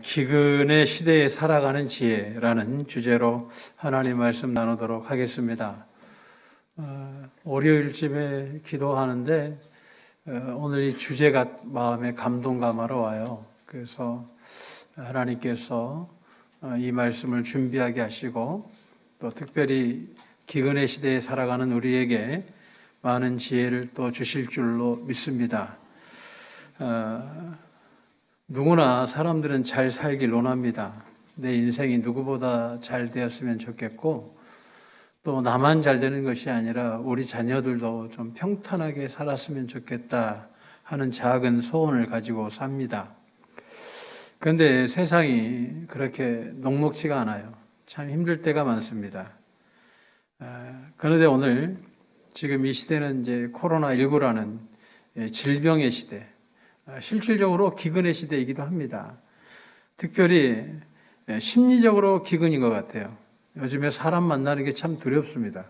기근의 시대에 살아가는 지혜라는 주제로 하나님 말씀 나누도록 하겠습니다. 월요일쯤에 기도하는데 오늘 이 주제가 마음에 감동감하러 와요. 그래서 하나님께서 이 말씀을 준비하게 하시고 또 특별히 기근의 시대에 살아가는 우리에게 많은 지혜를 또 주실 줄로 믿습니다. 누구나 사람들은 잘 살길 원합니다. 내 인생이 누구보다 잘 되었으면 좋겠고 또 나만 잘 되는 것이 아니라 우리 자녀들도 좀 평탄하게 살았으면 좋겠다 하는 작은 소원을 가지고 삽니다. 그런데 세상이 그렇게 녹록지가 않아요. 참 힘들 때가 많습니다. 그런데 오늘 지금 이 시대는 이제 코로나19라는 질병의 시대, 실질적으로 기근의 시대이기도 합니다. 특별히 심리적으로 기근인 것 같아요. 요즘에 사람 만나는 게 참 두렵습니다.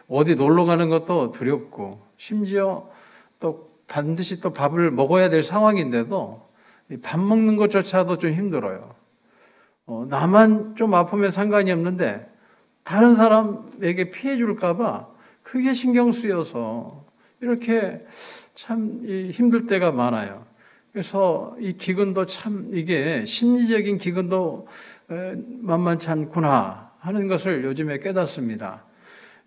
어디 놀러 가는 것도 두렵고 심지어 또 반드시 또 밥을 먹어야 될 상황인데도 밥 먹는 것조차도 좀 힘들어요. 나만 좀 아프면 상관이 없는데 다른 사람에게 피해 줄까 봐 그게 신경 쓰여서 이렇게 참 힘들 때가 많아요. 그래서 이 기근도 참 이게 심리적인 기근도 만만치 않구나 하는 것을 요즘에 깨닫습니다.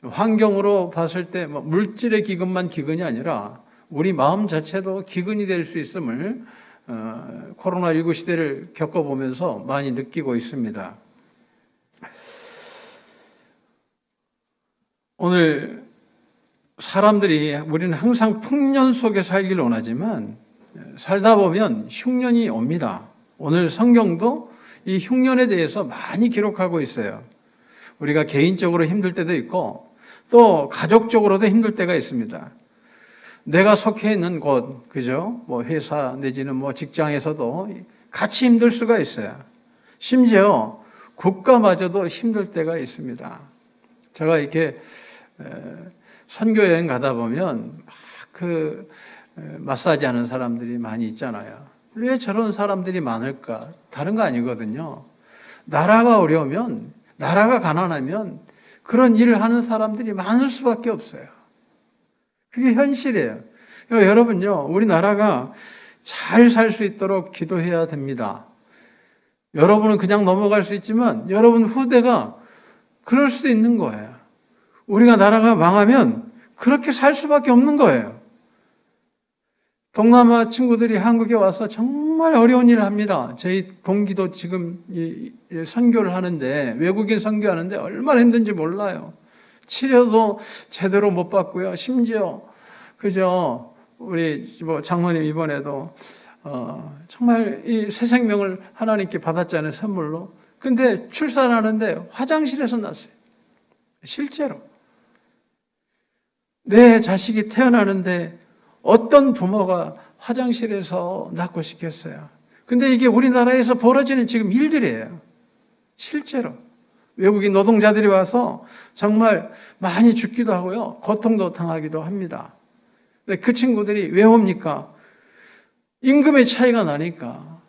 환경으로 봤을 때 물질의 기근만 기근이 아니라 우리 마음 자체도 기근이 될 수 있음을 코로나19 시대를 겪어보면서 많이 느끼고 있습니다. 오늘 사람들이 우리는 항상 풍년 속에 살길 원하지만 살다 보면 흉년이 옵니다. 오늘 성경도 이 흉년에 대해서 많이 기록하고 있어요. 우리가 개인적으로 힘들 때도 있고 또 가족적으로도 힘들 때가 있습니다. 내가 속해 있는 곳, 그죠? 회사 내지는 직장에서도 같이 힘들 수가 있어요. 심지어 국가마저도 힘들 때가 있습니다. 제가 이렇게 선교 여행 가다 보면 마사지 하는 사람들이 많이 있잖아요. 왜 저런 사람들이 많을까? 다른 거 아니거든요. 나라가 어려우면, 나라가 가난하면 그런 일을 하는 사람들이 많을 수밖에 없어요. 그게 현실이에요. 그러니까 여러분요, 우리나라가 잘 살 수 있도록 기도해야 됩니다. 여러분은 그냥 넘어갈 수 있지만 여러분 후대가 그럴 수도 있는 거예요. 우리가 나라가 망하면 그렇게 살 수밖에 없는 거예요. 동남아 친구들이 한국에 와서 정말 어려운 일을 합니다. 저희 동기도 지금 선교를 하는데, 외국인 선교하는데 얼마나 힘든지 몰라요. 치료도 제대로 못 받고요. 심지어, 그죠? 우리 장모님 이번에도, 정말 이 새 생명을 하나님께 받았잖아요, 선물로. 근데 출산하는데 화장실에서 났어요. 실제로. 내 자식이 태어나는데 어떤 부모가 화장실에서 낳고 싶겠어요. 근데 이게 우리나라에서 벌어지는 지금 일들이에요. 실제로. 외국인 노동자들이 와서 정말 많이 죽기도 하고요. 고통도 당하기도 합니다. 근데 그 친구들이 왜 옵니까? 임금의 차이가 나니까.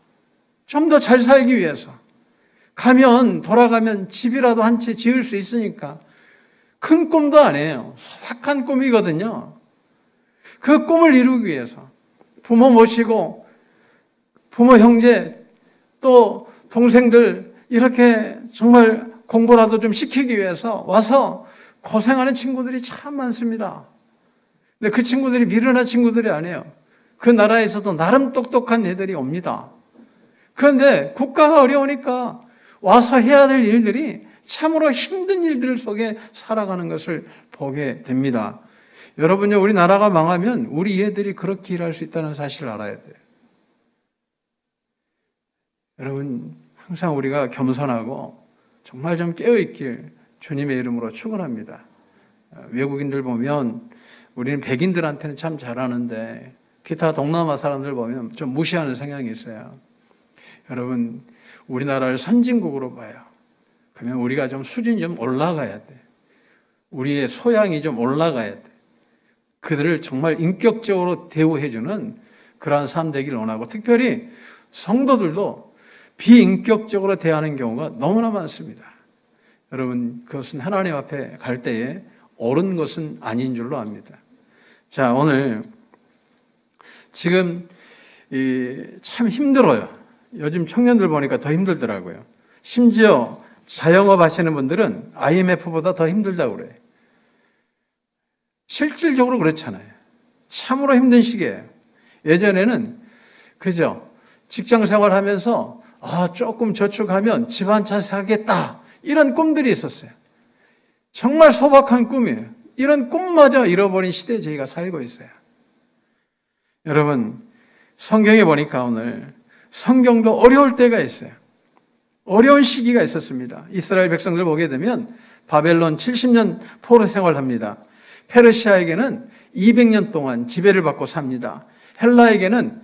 좀 더 잘 살기 위해서. 돌아가면 집이라도 한 채 지을 수 있으니까. 큰 꿈도 아니에요. 소박한 꿈이거든요. 그 꿈을 이루기 위해서 부모 모시고 부모 형제 또 동생들 이렇게 정말 공부라도 좀 시키기 위해서 와서 고생하는 친구들이 참 많습니다. 근데 그 친구들이 미련한 친구들이 아니에요. 그 나라에서도 나름 똑똑한 애들이 옵니다. 그런데 국가가 어려우니까 와서 해야 될 일들이 참으로 힘든 일들 속에 살아가는 것을 보게 됩니다. 여러분요, 우리나라가 망하면 우리 애들이 그렇게 일할 수 있다는 사실을 알아야 돼요. 여러분, 항상 우리가 겸손하고 정말 좀 깨어있길 주님의 이름으로 축원합니다. 외국인들 보면 우리는 백인들한테는 참 잘하는데 기타 동남아 사람들 보면 좀 무시하는 성향이 있어요. 여러분, 우리나라를 선진국으로 봐요. 그러면 우리가 좀 수준이 좀 올라가야 돼. 우리의 소양이 좀 올라가야 돼. 그들을 정말 인격적으로 대우해주는 그러한 삶 되기를 원하고, 특별히 성도들도 비인격적으로 대하는 경우가 너무나 많습니다. 여러분, 그것은 하나님 앞에 갈 때에 옳은 것은 아닌 줄로 압니다. 자, 오늘 지금 참 힘들어요. 요즘 청년들 보니까 더 힘들더라고요. 심지어 자영업 하시는 분들은 IMF보다 더 힘들다고 그래요. 실질적으로 그렇잖아요. 참으로 힘든 시기예요. 예전에는 그죠? 직장 생활하면서 조금 저축하면 집 한 채 사겠다 이런 꿈들이 있었어요. 정말 소박한 꿈이에요. 이런 꿈마저 잃어버린 시대에 저희가 살고 있어요. 여러분, 성경에 보니까 오늘 성경도 어려울 때가 있어요. 어려운 시기가 있었습니다. 이스라엘 백성들 보게 되면 바벨론 70년 포로 생활합니다. 페르시아에게는 200년 동안 지배를 받고 삽니다. 헬라에게는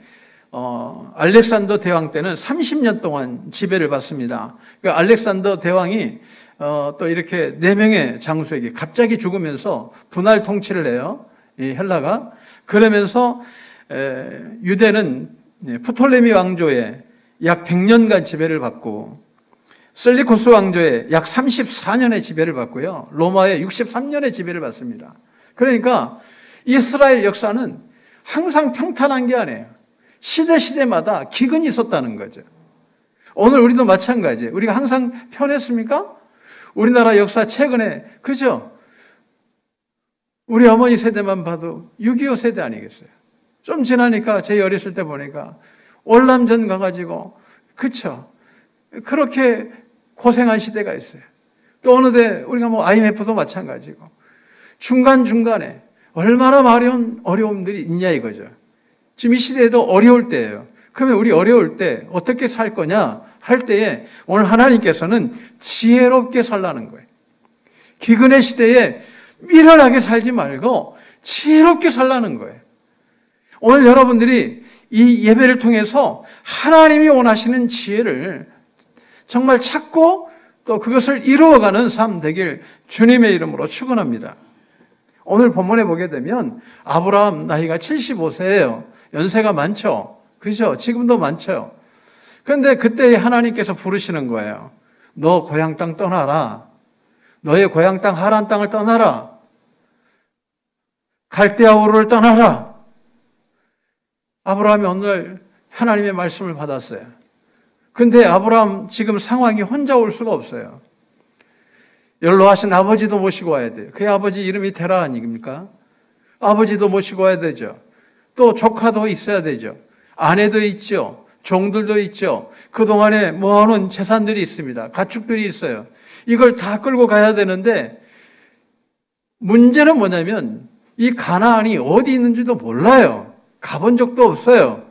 알렉산더 대왕 때는 30년 동안 지배를 받습니다. 그러니까 알렉산더 대왕이 또 이렇게 4명의 장수에게 갑자기 죽으면서 분할 통치를 해요. 이 헬라가. 그러면서 유대는 프톨레미 왕조에 약 100년간 지배를 받고 셀리쿠스 왕조에 약 34년의 지배를 받고요. 로마에 63년의 지배를 받습니다. 그러니까 이스라엘 역사는 항상 평탄한 게 아니에요. 시대마다 기근이 있었다는 거죠. 오늘 우리도 마찬가지예요. 우리가 항상 편했습니까? 우리나라 역사 최근에, 그죠? 우리 어머니 세대만 봐도 6.25 세대 아니겠어요? 좀 지나니까 제 어렸을 때 보니까 월남전 가가지고, 그쵸? 그렇게 고생한 시대가 있어요. 또 어느새 우리가 IMF도 마찬가지고 중간중간에 얼마나 많은 어려움들이 있냐 이거죠. 지금 이 시대에도 어려울 때예요. 그러면 우리 어려울 때 어떻게 살 거냐 할 때에 오늘 하나님께서는 지혜롭게 살라는 거예요. 기근의 시대에 미련하게 살지 말고 지혜롭게 살라는 거예요. 오늘 여러분들이 이 예배를 통해서 하나님이 원하시는 지혜를 정말 찾고 또 그것을 이루어가는 삶 되길 주님의 이름으로 축원합니다. 오늘 본문에 보게 되면 아브라함 나이가 75세예요. 연세가 많죠. 그죠? 지금도 많죠. 그런데 그때 하나님께서 부르시는 거예요. 너 고향 땅 떠나라. 너의 고향 땅 하란 땅을 떠나라. 갈대아 우르를 떠나라. 아브라함이 어느 날 하나님의 말씀을 받았어요. 근데 아브라함 지금 상황이 혼자 올 수가 없어요. 연로하신 아버지도 모시고 와야 돼요. 그의 아버지 이름이 테라 아닙니까? 아버지도 모시고 와야 되죠. 또 조카도 있어야 되죠. 아내도 있죠. 종들도 있죠. 그동안에 모아놓은 재산들이 있습니다. 가축들이 있어요. 이걸 다 끌고 가야 되는데 문제는 뭐냐면 이 가나안이 어디 있는지도 몰라요. 가본 적도 없어요.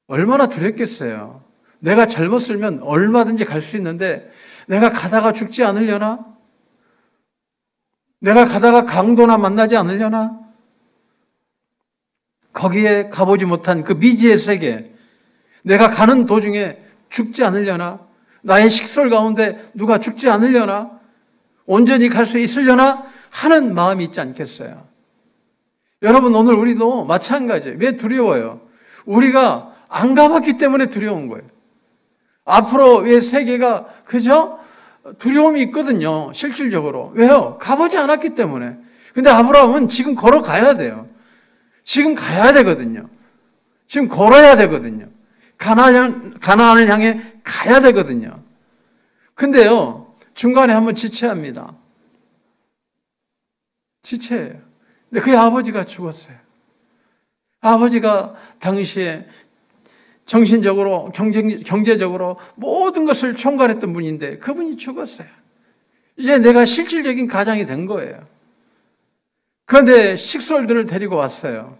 얼마나 두렵겠어요. 내가 젊었으면 얼마든지 갈 수 있는데 내가 가다가 죽지 않으려나? 내가 가다가 강도나 만나지 않으려나? 거기에 가보지 못한 그 미지의 세계, 내가 가는 도중에 죽지 않으려나? 나의 식솔 가운데 누가 죽지 않으려나? 온전히 갈 수 있으려나? 하는 마음이 있지 않겠어요? 여러분, 오늘 우리도 마찬가지예요. 왜 두려워요? 우리가 안 가봤기 때문에 두려운 거예요. 앞으로 왜 세계가, 그죠? 두려움이 있거든요. 실질적으로. 왜요? 가보지 않았기 때문에. 근데 아브라함은 지금 걸어가야 돼요. 지금 가야 되거든요. 지금 걸어야 되거든요. 가나안을 향해 가야 되거든요. 근데요, 중간에 한번 지체합니다. 지체해요. 근데 그의 아버지가 죽었어요. 아버지가 당시에 정신적으로, 경제적으로 모든 것을 총괄했던 분인데 그분이 죽었어요. 이제 내가 실질적인 가장이 된 거예요. 그런데 식솔들을 데리고 왔어요.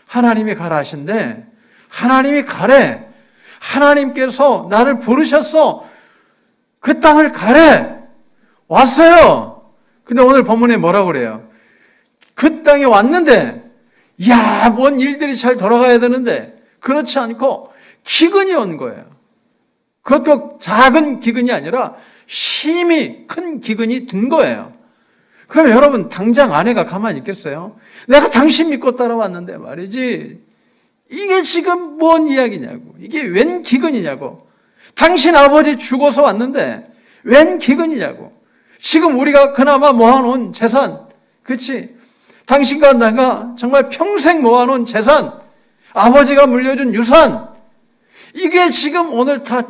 하나님이 가라 하신데 하나님이 가래. 하나님께서 나를 부르셨어. 그 땅을 가래. 왔어요. 근데 오늘 본문에 뭐라고 그래요? 그 땅에 왔는데 뭔 일들이 잘 돌아가야 되는데 그렇지 않고 기근이 온 거예요. 그것도 작은 기근이 아니라 심히 큰 기근이 든 거예요. 그럼 여러분, 당장 아내가 가만히 있겠어요? 내가 당신 믿고 따라왔는데 말이지. 이게 지금 뭔 이야기냐고. 이게 웬 기근이냐고. 당신 아버지 죽어서 왔는데 웬 기근이냐고. 지금 우리가 그나마 모아놓은 재산, 그렇지? 당신과 내가 정말 평생 모아놓은 재산, 아버지가 물려준 유산, 이게 지금 오늘 다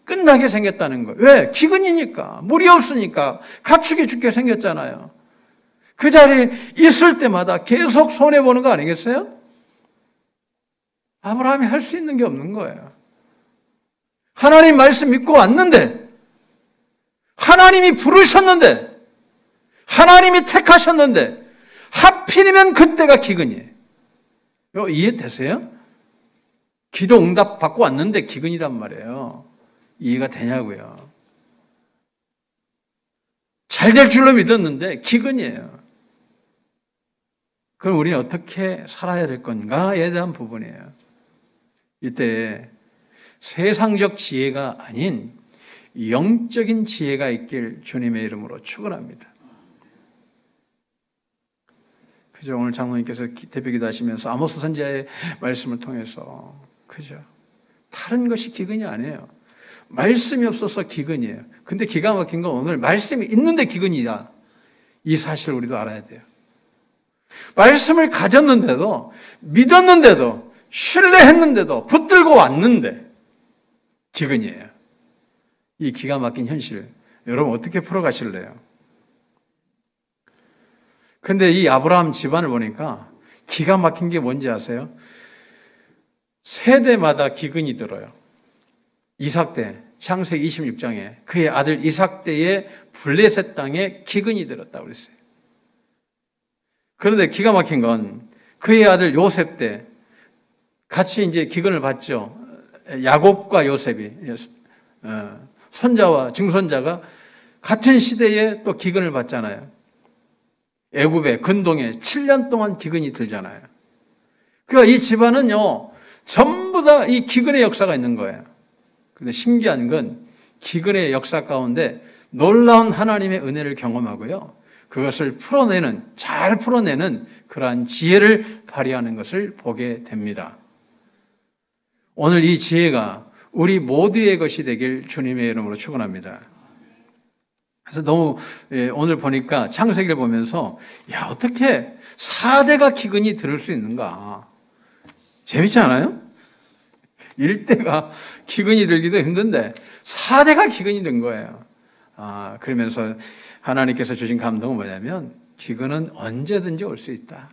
끝나게 생겼다는 거예요. 왜? 기근이니까. 물이 없으니까. 가축이 죽게 생겼잖아요. 그 자리에 있을 때마다 계속 손해보는 거 아니겠어요? 아브라함이 할 수 있는 게 없는 거예요. 하나님 말씀 믿고 왔는데, 하나님이 부르셨는데, 하나님이 택하셨는데, 하필이면 그때가 기근이에요. 이거 이해되세요? 기도 응답 받고 왔는데 기근이란 말이에요. 이해가 되냐고요. 잘 될 줄로 믿었는데 기근이에요. 그럼 우리는 어떻게 살아야 될 건가에 대한 부분이에요. 이때 세상적 지혜가 아닌 영적인 지혜가 있길 주님의 이름으로 축원합니다. 그죠? 오늘 장로님께서 대표기도 하시면서 아모스 선지자의 말씀을 통해서, 그죠? 다른 것이 기근이 아니에요. 말씀이 없어서 기근이에요. 근데 기가 막힌 건 오늘 말씀이 있는데 기근이다. 이 사실을 우리도 알아야 돼요. 말씀을 가졌는데도, 믿었는데도, 신뢰했는데도, 붙들고 왔는데 기근이에요. 이 기가 막힌 현실, 여러분 어떻게 풀어가실래요? 근데 이 아브라함 집안을 보니까 기가 막힌 게 뭔지 아세요? 세대마다 기근이 들어요. 이삭 때, 창세기 26장에 그의 아들 이삭 때에 블레셋 땅에 기근이 들었다고 그랬어요. 그런데 기가 막힌 건 그의 아들 요셉 때 같이 이제 기근을 받죠. 야곱과 요셉이, 손자와 증손자가 같은 시대에 또 기근을 받잖아요. 애굽의 근동에 7년 동안 기근이 들잖아요. 그러니까 이 집안은요, 전부 다 이 기근의 역사가 있는 거예요. 근데 신기한 건 기근의 역사 가운데 놀라운 하나님의 은혜를 경험하고요. 그것을 잘 풀어내는 그러한 지혜를 발휘하는 것을 보게 됩니다. 오늘 이 지혜가 우리 모두의 것이 되길 주님의 이름으로 축원합니다. 그래서 너무 오늘 보니까 창세기를 보면서 야, 어떻게 4대가 기근이 들을 수 있는가. 재밌지 않아요? 1대가 기근이 들기도 힘든데 4대가 기근이 된 거예요. 그러면서 하나님께서 주신 감동은 뭐냐면 기근은 언제든지 올 수 있다.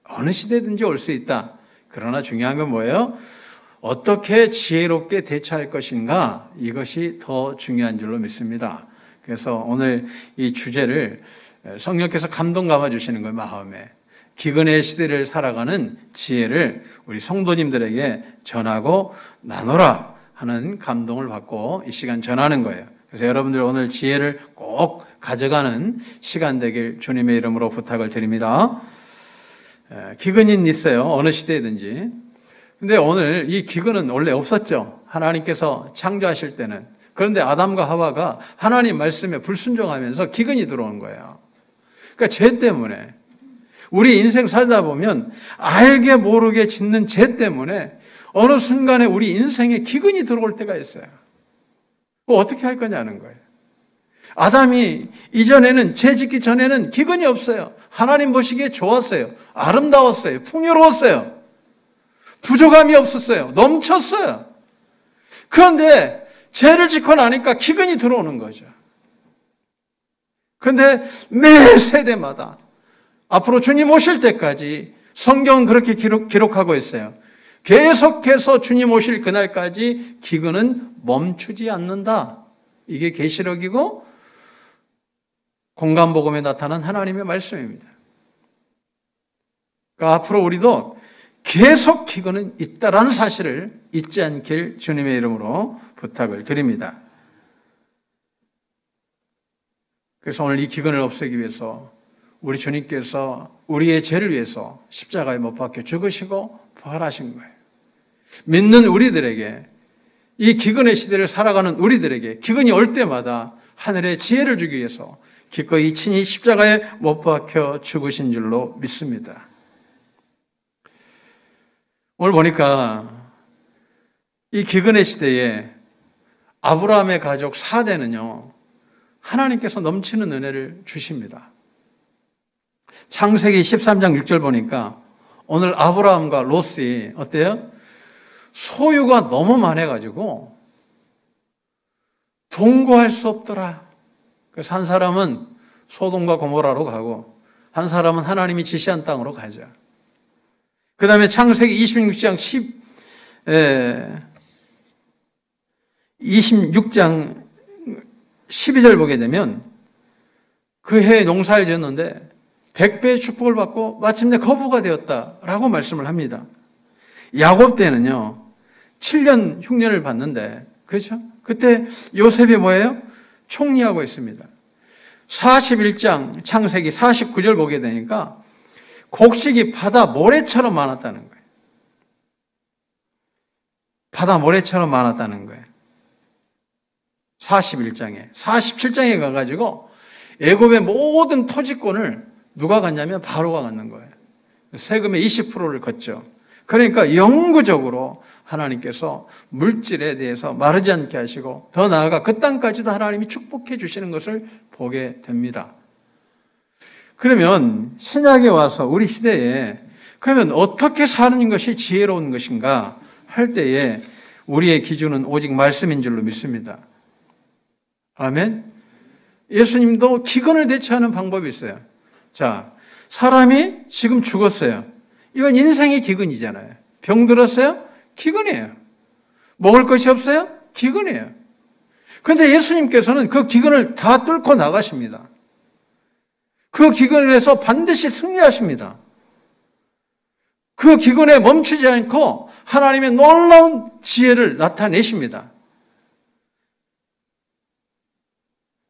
어느 시대든지 올 수 있다. 그러나 중요한 건 뭐예요? 어떻게 지혜롭게 대처할 것인가, 이것이 더 중요한 줄로 믿습니다. 그래서 오늘 이 주제를 성령께서 감동 감아 주시는 거예요. 마음에 기근의 시대를 살아가는 지혜를 우리 성도님들에게 전하고 나누라 하는 감동을 받고 이 시간 전하는 거예요. 그래서 여러분들 오늘 지혜를 꼭 가져가는 시간 되길 주님의 이름으로 부탁을 드립니다. 기근이 있어요. 어느 시대든지. 근데 오늘 이 기근은 원래 없었죠. 하나님께서 창조하실 때는. 그런데 아담과 하와가 하나님 말씀에 불순종하면서 기근이 들어온 거예요. 그러니까 죄 때문에, 우리 인생 살다 보면 알게 모르게 짓는 죄 때문에 어느 순간에 우리 인생에 기근이 들어올 때가 있어요. 어떻게 할 거냐는 거예요. 아담이 이전에는, 죄 짓기 전에는 기근이 없어요. 하나님 보시기에 좋았어요. 아름다웠어요. 풍요로웠어요. 부족함이 없었어요. 넘쳤어요. 그런데 죄를 짓고 나니까 기근이 들어오는 거죠. 그런데 매 세대마다 앞으로 주님 오실 때까지 성경은 그렇게 기록하고 있어요. 계속해서 주님 오실 그날까지 기근은 멈추지 않는다. 이게 계시록이고 공간복음에 나타난 하나님의 말씀입니다. 그러니까 앞으로 우리도 계속 기근은 있다라는 사실을 잊지 않길 주님의 이름으로 부탁을 드립니다. 그래서 오늘 이 기근을 없애기 위해서 우리 주님께서 우리의 죄를 위해서 십자가에 못 박혀 죽으시고 부활하신 거예요. 믿는 우리들에게, 이 기근의 시대를 살아가는 우리들에게 기근이 올 때마다 하늘의 지혜를 주기 위해서 기꺼이 친히 십자가에 못 박혀 죽으신 줄로 믿습니다. 오늘 보니까 이 기근의 시대에 아브라함의 가족 4대는요, 하나님께서 넘치는 은혜를 주십니다. 창세기 13장 6절 보니까 오늘 아브라함과 롯이 어때요? 소유가 너무 많아가지고 동거할 수 없더라. 그래서 한 사람은 소돔과 고모라로 가고 한 사람은 하나님이 지시한 땅으로 가자. 그 다음에 창세기 26장 12절 보게 되면 그 해에 농사를 지었는데 100배의 축복을 받고 마침내 거부가 되었다라고 말씀을 합니다. 야곱 때는요 7년 흉년을 받는데, 그렇죠? 그때 요셉이 뭐예요? 총리하고 있습니다. 41장 창세기 49절 보게 되니까 곡식이 바다 모래처럼 많았다는 거예요. 바다 모래처럼 많았다는 거예요. 41장에. 47장에 가가지고 애굽의 모든 토지권을 누가 갖냐면 바로가 갖는 거예요. 세금의 20%를 걷죠. 그러니까 영구적으로 하나님께서 물질에 대해서 마르지 않게 하시고 더 나아가 그 땅까지도 하나님이 축복해 주시는 것을 보게 됩니다. 그러면 신약에 와서 우리 시대에 그러면 어떻게 사는 것이 지혜로운 것인가 할 때에 우리의 기준은 오직 말씀인 줄로 믿습니다. 아멘. 예수님도 기근을 대처하는 방법이 있어요. 자, 사람이 지금 죽었어요. 이건 인생의 기근이잖아요. 병 들었어요? 기근이에요. 먹을 것이 없어요? 기근이에요. 그런데 예수님께서는 그 기근을 다 뚫고 나가십니다. 그 기근에서 반드시 승리하십니다. 그 기근에 멈추지 않고 하나님의 놀라운 지혜를 나타내십니다.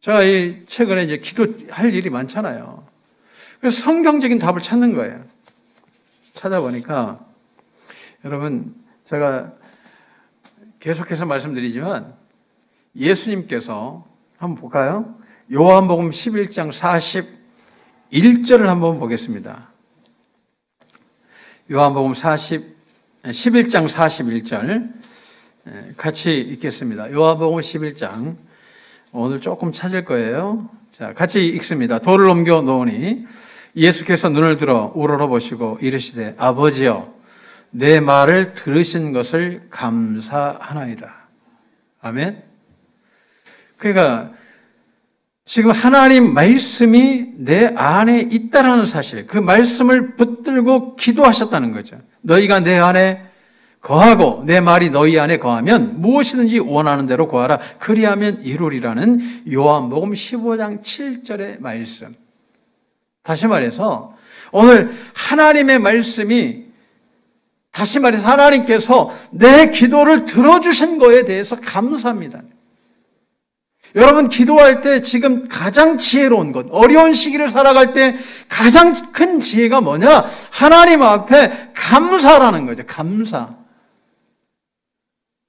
제가 최근에 이제 기도할 일이 많잖아요. 그래서 성경적인 답을 찾는 거예요. 찾아보니까 여러분, 제가 계속해서 말씀드리지만 예수님께서 한번 볼까요? 요한복음 11장 41절을 한번 보겠습니다. 요한복음 11장 41절 같이 읽겠습니다. 요한복음 11장, 오늘 조금 찾을 거예요. 자, 같이 읽습니다. 돌을 옮겨 놓으니 예수께서 눈을 들어 우러러보시고 이르시되 아버지여 내 말을 들으신 것을 감사하나이다. 아멘. 그러니까 지금 하나님 말씀이 내 안에 있다라는 사실, 그 말씀을 붙들고 기도하셨다는 거죠. 너희가 내 안에 거하고 내 말이 너희 안에 거하면 무엇이든지 원하는 대로 구하라. 그리하면 이루리라는 요한복음 15장 7절의 말씀. 다시 말해서 오늘 하나님의 말씀이, 다시 말해서 하나님께서 내 기도를 들어주신 거에 대해서 감사합니다. 여러분, 기도할 때 지금 가장 지혜로운 것, 어려운 시기를 살아갈 때 가장 큰 지혜가 뭐냐? 하나님 앞에 감사라는 거죠. 감사.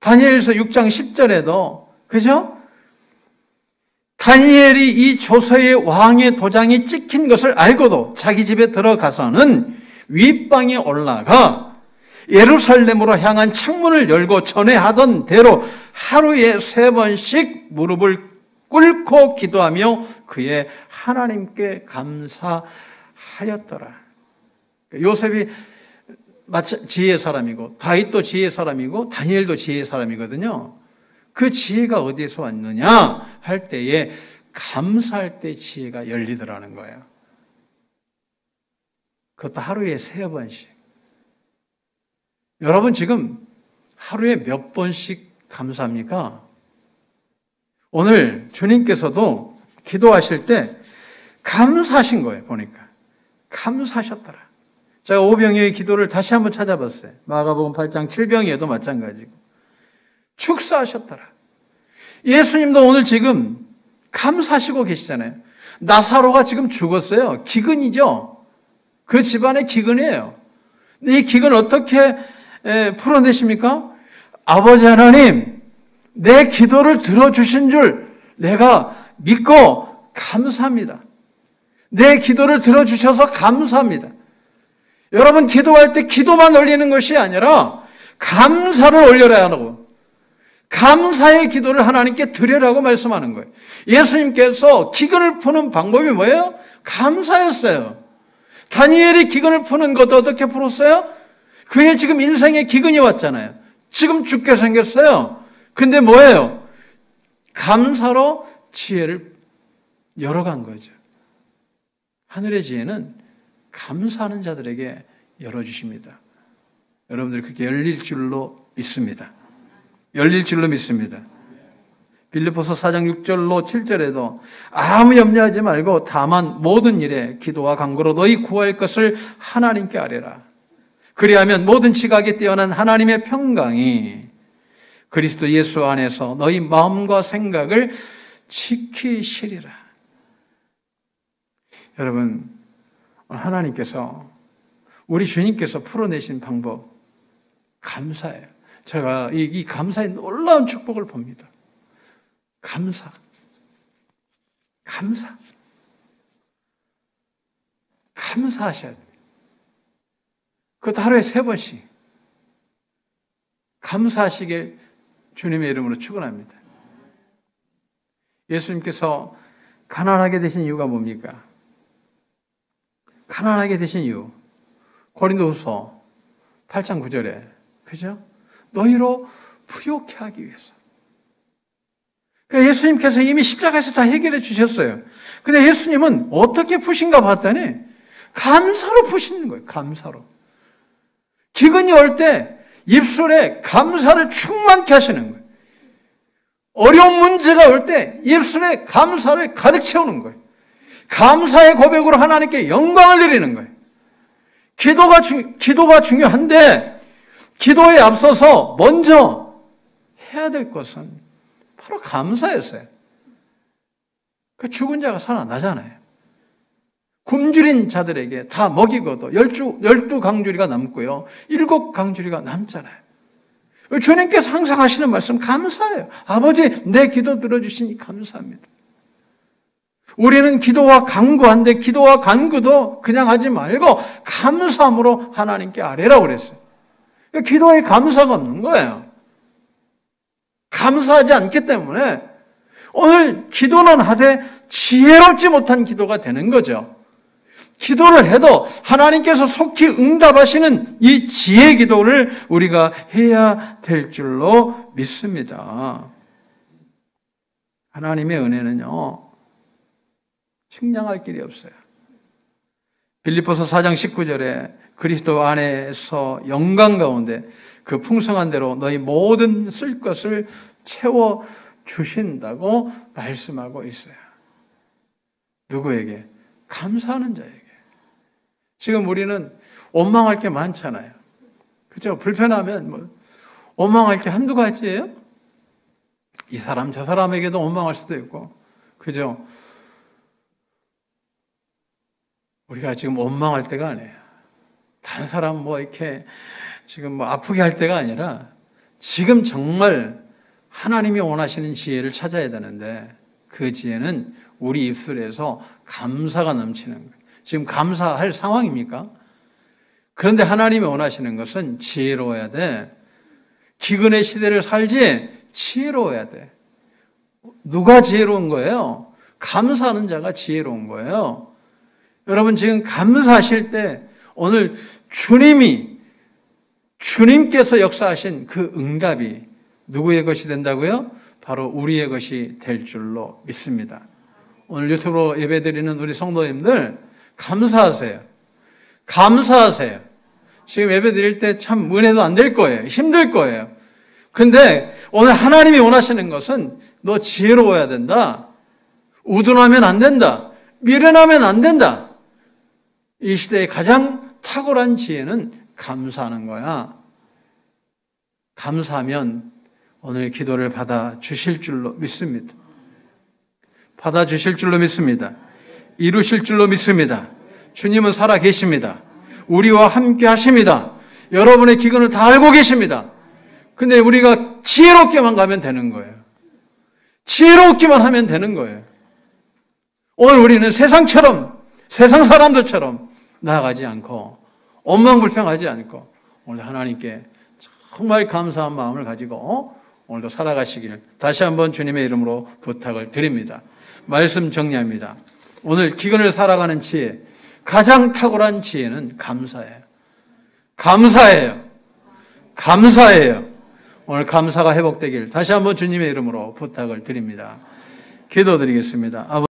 다니엘서 6장 10절에도, 그죠? 다니엘이 이 조서의 왕의 도장이 찍힌 것을 알고도 자기 집에 들어가서는 윗방에 올라가 예루살렘으로 향한 창문을 열고 전에 하던 대로 하루에 3번씩 무릎을 꿇고 기도하며 그의 하나님께 감사하였더라. 요셉이 지혜의 사람이고 다윗도 지혜의 사람이고 다니엘도 지혜의 사람이거든요. 그 지혜가 어디에서 왔느냐 할 때에 감사할 때 지혜가 열리더라는 거예요. 그것도 하루에 3번씩. 여러분 지금 하루에 몇 번씩 감사합니까? 오늘 주님께서도 기도하실 때 감사하신 거예요. 보니까 감사하셨더라. 제가 오병이어의 기도를 다시 한번 찾아봤어요. 마가복음 8장 7병이어도 마찬가지고 축사하셨더라. 예수님도 오늘 지금 감사하시고 계시잖아요. 나사로가 지금 죽었어요. 기근이죠. 그 집안의 기근이에요. 이 기근 어떻게 풀어내십니까? 아버지 하나님, 내 기도를 들어주신 줄 내가 믿고 감사합니다. 내 기도를 들어주셔서 감사합니다. 여러분 기도할 때 기도만 올리는 것이 아니라 감사를 올려야 하고 감사의 기도를 하나님께 드리라고 말씀하는 거예요. 예수님께서 기근을 푸는 방법이 뭐예요? 감사였어요. 다니엘이 기근을 푸는 것도 어떻게 풀었어요? 그의 지금 인생에 기근이 왔잖아요. 지금 죽게 생겼어요. 근데 뭐예요? 감사로 지혜를 열어간 거죠. 하늘의 지혜는 감사하는 자들에게 열어주십니다. 여러분들 그렇게 열릴 줄로 믿습니다. 열릴 줄로 믿습니다. 빌립보서 4장 6절로 7절에도 아무 염려하지 말고 다만 모든 일에 기도와 간구로 너희 구할 것을 하나님께 아뢰라. 그리하면 모든 지각에 뛰어난 하나님의 평강이 그리스도 예수 안에서 너희 마음과 생각을 지키시리라. 여러분, 하나님께서 우리 주님께서 풀어내신 방법 감사예요. 제가 이 감사의 놀라운 축복을 봅니다. 감사하셔야 돼요. 그것도 하루에 3번씩 감사하시길 주님의 이름으로 축원합니다. 예수님께서 가난하게 되신 이유가 뭡니까? 가난하게 되신 이유 고린도후서 8장 9절에 그죠? 너희로 부요케 하기 위해서. 그러니까 예수님께서 이미 십자가에서 다 해결해 주셨어요. 근데 예수님은 어떻게 푸신가 봤더니 감사로 푸시는 거예요. 감사로. 기근이 올 때 입술에 감사를 충만케 하시는 거예요. 어려운 문제가 올 때 입술에 감사를 가득 채우는 거예요. 감사의 고백으로 하나님께 영광을 드리는 거예요. 기도가 중요한데 기도에 앞서서 먼저 해야 될 것은 바로 감사였어요. 그 죽은 자가 살아나잖아요. 굶주린 자들에게 다 먹이고도 12강주리가 남고요. 7강주리가 남잖아요. 주님께서 항상 하시는 말씀 감사해요. 아버지 내 기도 들어주시니 감사합니다. 우리는 기도와 간구한데 기도와 간구도 그냥 하지 말고 감사함으로 하나님께 아뢰라고 그랬어요. 기도에 감사가 없는 거예요. 감사하지 않기 때문에 오늘 기도는 하되 지혜롭지 못한 기도가 되는 거죠. 기도를 해도 하나님께서 속히 응답하시는 이 지혜 기도를 우리가 해야 될 줄로 믿습니다. 하나님의 은혜는요, 측량할 길이 없어요. 빌립보서 4장 19절에 그리스도 안에서 영광 가운데 그 풍성한 대로 너희 모든 쓸 것을 채워 주신다고 말씀하고 있어요. 누구에게? 감사하는 자에게. 지금 우리는 원망할 게 많잖아요. 그죠? 불편하면 뭐 원망할 게 한두 가지예요? 이 사람 저 사람에게도 원망할 수도 있고, 그죠? 우리가 지금 원망할 때가 아니에요. 다른 사람 뭐 이렇게 지금 뭐 아프게 할 때가 아니라 지금 정말 하나님이 원하시는 지혜를 찾아야 되는데 그 지혜는 우리 입술에서 감사가 넘치는 거예요. 지금 감사할 상황입니까? 그런데 하나님이 원하시는 것은 지혜로워야 돼. 기근의 시대를 살지 지혜로워야 돼. 누가 지혜로운 거예요? 감사하는 자가 지혜로운 거예요. 여러분 지금 감사하실 때 오늘 주님께서 역사하신 그 응답이 누구의 것이 된다고요? 바로 우리의 것이 될 줄로 믿습니다. 오늘 유튜브로 예배드리는 우리 성도님들 감사하세요. 감사하세요. 지금 예배드릴 때 참 은혜도 안 될 거예요. 힘들 거예요. 근데 오늘 하나님이 원하시는 것은 너 지혜로워야 된다. 우둔하면 안 된다. 미련하면 안 된다. 이 시대의 가장 탁월한 지혜는 감사하는 거야. 감사하면 오늘 기도를 받아 주실 줄로 믿습니다. 받아 주실 줄로 믿습니다. 이루실 줄로 믿습니다. 주님은 살아 계십니다. 우리와 함께 하십니다. 여러분의 기근을 다 알고 계십니다. 근데 우리가 지혜롭게만 가면 되는 거예요. 지혜롭기만 하면 되는 거예요. 오늘 우리는 세상 사람들처럼 나아가지 않고 원망불평하지 않고 오늘 하나님께 정말 감사한 마음을 가지고 오늘도 살아가시길 다시 한번 주님의 이름으로 부탁을 드립니다. 말씀 정리합니다. 오늘 기근을 살아가는 지혜, 가장 탁월한 지혜는 감사예요. 감사예요. 감사예요. 오늘 감사가 회복되길 다시 한번 주님의 이름으로 부탁을 드립니다. 기도드리겠습니다.